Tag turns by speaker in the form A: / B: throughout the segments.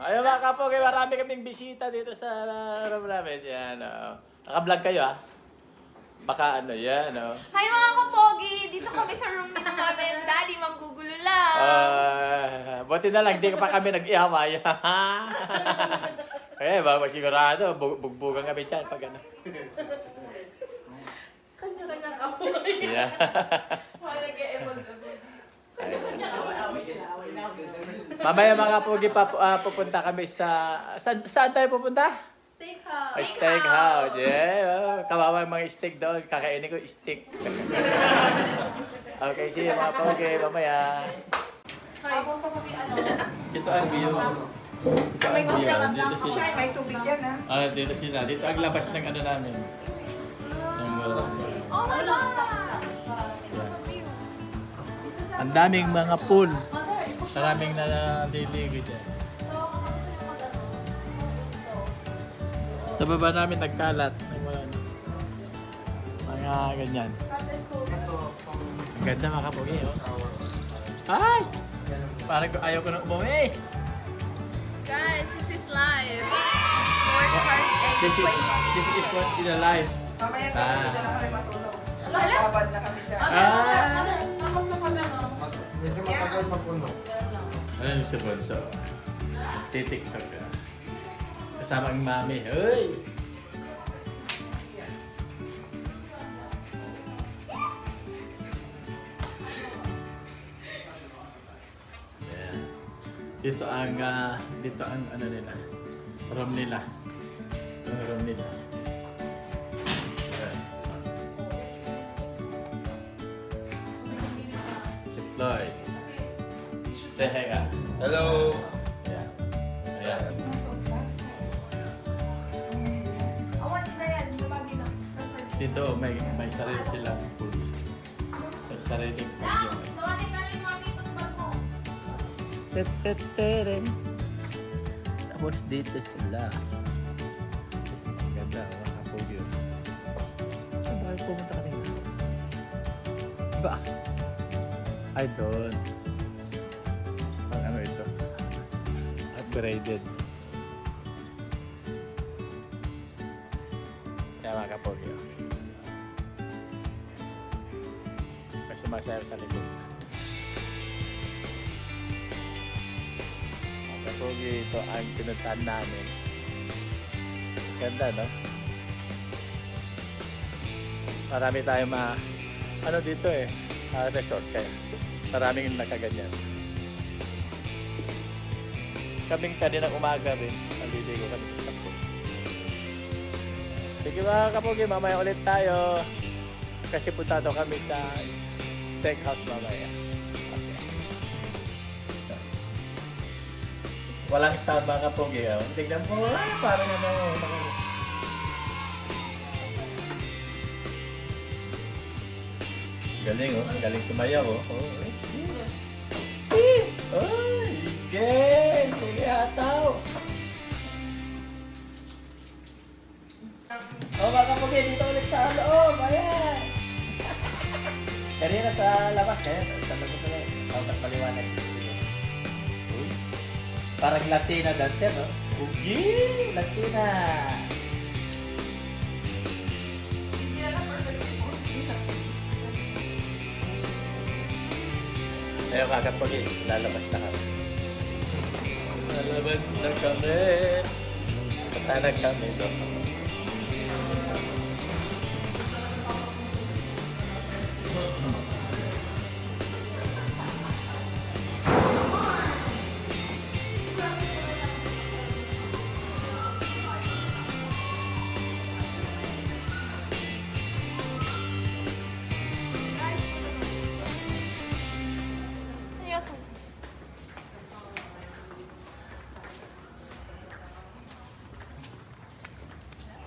A: Ayun mga kapogi, marami kaming bisita dito sa room namin. Yan, naka-vlog kayo ah. Baka ano yan,
B: Hi mga kapogi! Dito kami sa room ni Mami and Daddy. Manggugulo lang.
A: Buti na lang, di pa kami nag-iaway. Eh, baka sigurado, bugbugan kami dyan pag ano.
B: Kanya-kanyang apoy.
A: Yeah.
B: Mga nag-e-evolve.
A: Mamaya mga pogi, pupunta kami sa... Saan tayo pupunta?
B: Steakhouse.
A: Steakhouse. Yeah. Kawawa yung mga steak doon. Kakainin ko steak. Okay, see you mga pogi. Mamaya.
B: Tapos na kami ano.
A: Ito ang view.
C: May tubig
A: Dito
C: yan.
A: sila.
C: Siya, may tubig yan ha.
A: Dito sila. Dito ang labas ng ano namin.
B: Oh my God!
A: Ang daming mga pool. Maraming naliligo dyan. Sa baba namin nagkalat ng mga ganyan. Ang ganda mga kapogi, Ay! Parang ayaw ko na umuwi.
B: Guys, this is live. Fourth part and
A: This is what in a life.
C: Mamaya kami dito na kami matulog.
B: Wala.
C: Babad na kami dyan.
B: Tapos na pag ano.
D: Medyo matagal magpuno.
A: Ano yung sa bonso? Titiktok ka. Kasama ang mami. Hoy! Yeah. Dito ang ano nila. Room nila. Ang room nila. Yeah. Si Floyd. Say hi ka.
D: Hello!
A: Yeah. Ayan.
B: Awan na yan. Lumagi na.
A: Dito may sarili silang pool. May sariling pool yun.
B: Tawanin ka rin, Mami. Itong bag mo.
A: Tapos dito sila. Ang ganda, mga kapogyo. Saan ba kayo pumunta kanina? Ba? Ay, doon. Ang ano ito? Upgraded. Kaya mga kapogyo. May sumasayaw sa likod. Pogi, ito ang pinuntahan namin. Ganda, no? Marami tayong ano dito resort kaya. Maraming nakaganyan. Kaming kaninang umaga rin, naliligo kami sa pool. Sige mga kapogi, mamaya ulit tayo. Kasi punta daw kami sa steakhouse mamaya. Walang sound mga kapogi. Tignan mo, parang ano. Galing galing sumayaw Sis! Oy! Sige hataw! Mga kapogi, dito ulit sa loob. Ayan! Kanina sa labas, sa labas na lang. Paliwanag. Parang Latina dancer, no? Ugi! Latina!
B: Hindi na perfect pose.
A: Ayaw kakapagi, lalabas na kami. Lalabas na kami. Patanag kami doon.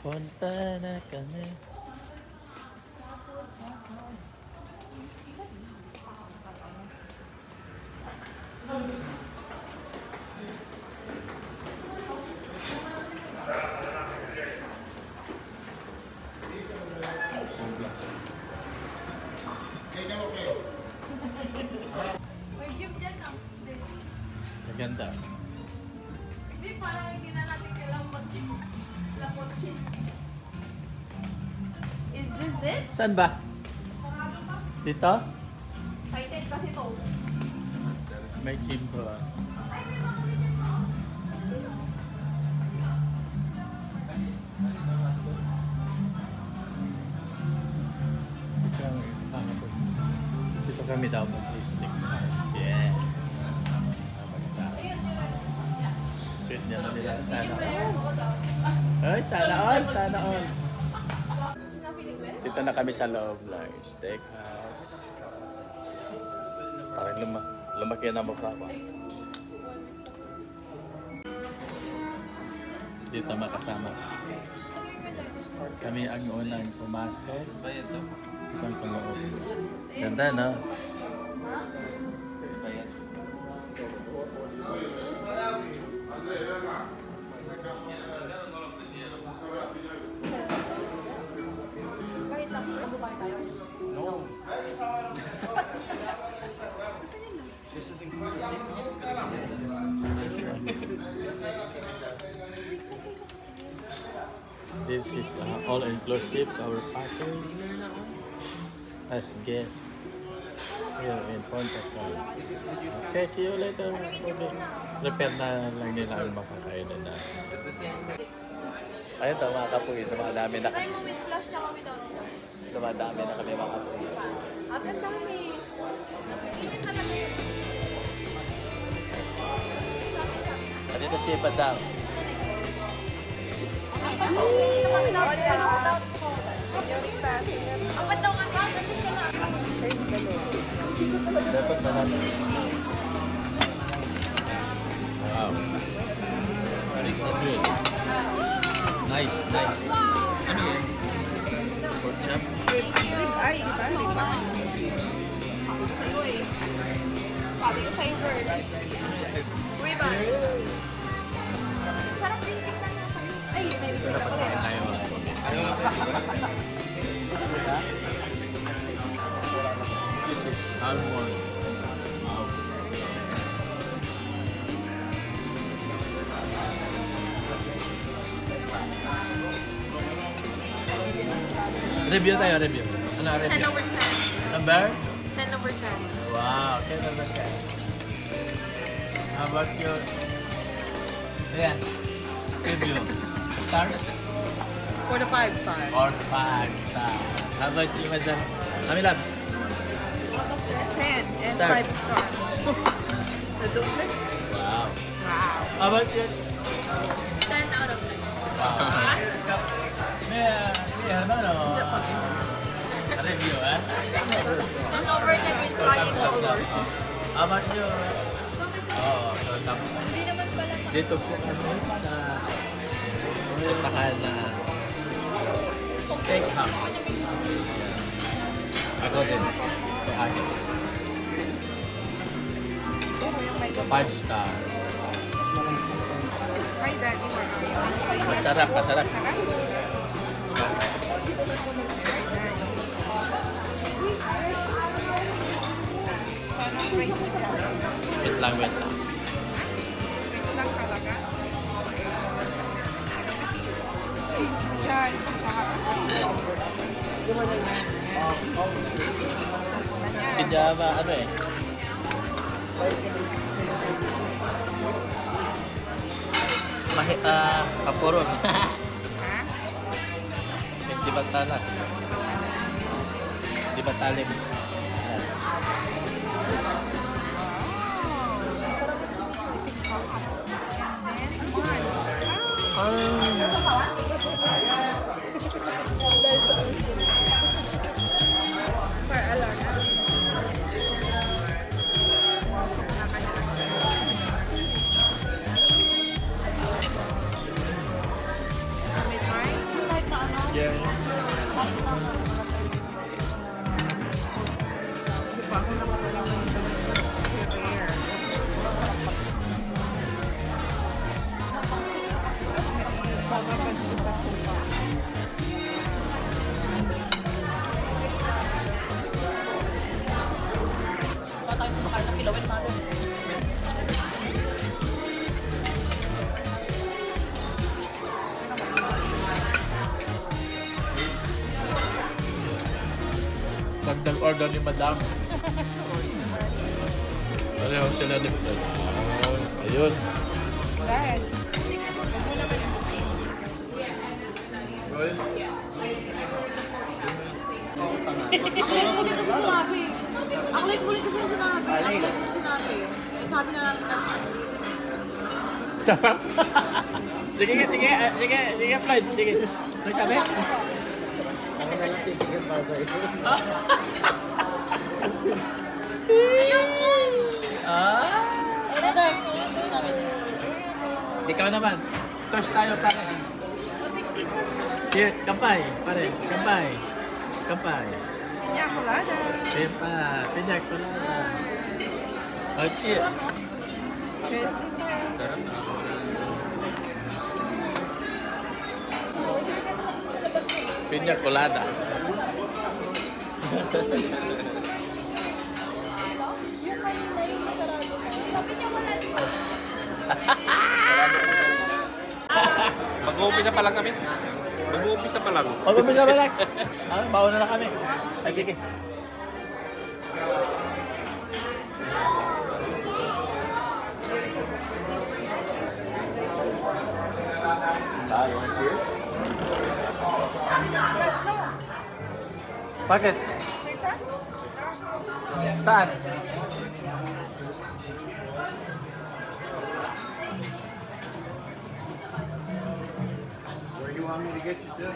A: Punta na kami.
B: May gym dyan ah.
A: Maganda.
B: Bip, parang hindi na natin kailangan mag-lakotche. Is this it?
A: Saan ba? Dito?
B: Excited kasi to.
A: May chimpo ah. Dito kami daw mag-stick. Yeah. Sweet niya na nila. Sana all. Ay, sana all. Sana all. Dito na kami sa loob ng steakhouse. Parang lumaki na mukha ko. Dito makasama. Kami ang unang pumasok. Ito ang pangloob. Ganda, no? This is all-inclusive our package as guests here in Punta Cana. Okay, see you later. Prepare na lang nila ang makakainan na. Ayun, mga kapugi. Dumadami na
B: Try mo with flash tsaka without flash.
A: Dumadami na kami mga kapugi.
B: At ang dami. Init talaga yun.
A: Dito si Padang.
B: Ang ba't daw kami?
A: Dapat na natin. Wow. Very good. Nice, nice. Ano yan? Pork chop?
C: Ay, iba, iba.
B: Sa'yo eh. Sabi ko sa'yo first. Uy ba? Sarap din tingnan na sa'yo. Ay, may bigyan ako rin.
A: This is salmon. Wow. Review tayo, review. Ano
B: 10
A: review?
B: over 10.
A: Number?
B: 10 over 10.
A: Wow, okay, number 10. How about you? Ayan. Review. Stars?
C: 4 to 5 star.
A: Or 5 stars. How about you, Madam? Kami labs.
C: 10 and
A: Star.
C: 5 star. The double?
A: Wow.
C: Wow.
A: How about you?
B: 10 out of 10.
A: Wow. May ano, no? Review, eh?
B: 10 over 10 with flying colors.
A: How about you? Oh, so tapos
B: Hindi naman pala
A: dito po kami sa pumuntahan na steakhouse. Ako din. So, akin.
C: Yung may
A: 5 stars.
C: Hi, Daddy.
A: Masarap, masarap. Wait lang, wait lang.
C: Lang talaga. Yan.
A: Si Java, ano eh? Kapuron. Di ba talas? Di ba talim? Ayan. nag-order ni Madam. Pareho sila ni Fred. Ayun.
C: Dahil.
B: Ang late mo dito sa sinabi. Ang late mo dito sa sinabi. Ang late mo sinabi. Eh, sabi na namin na.
A: Sarap. Sige, Floyd. Sige. Ano sabi?
D: Ako na lang titigil para sa ito.
B: Brother, gusto namin.
A: Ikaw naman. Tosh tayo, pare. Here, kampay. Pare, kampay. Kampay.
C: Piña colada.
A: Ayan pa. Pinya colada. Oh, cheers.
C: Cheers din tayo.
A: Sarap na. Pinya colada.
E: Mag-uumpisa pa lang kami. Mag-uumpisa pa lang.
A: Mag-umpisa ba lang? Baon na kami. Ay, sige. Bakit? Saan?
D: Where do you want me to get you to?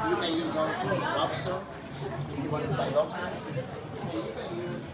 F: You can use lobster if you want to buy lobster. You can use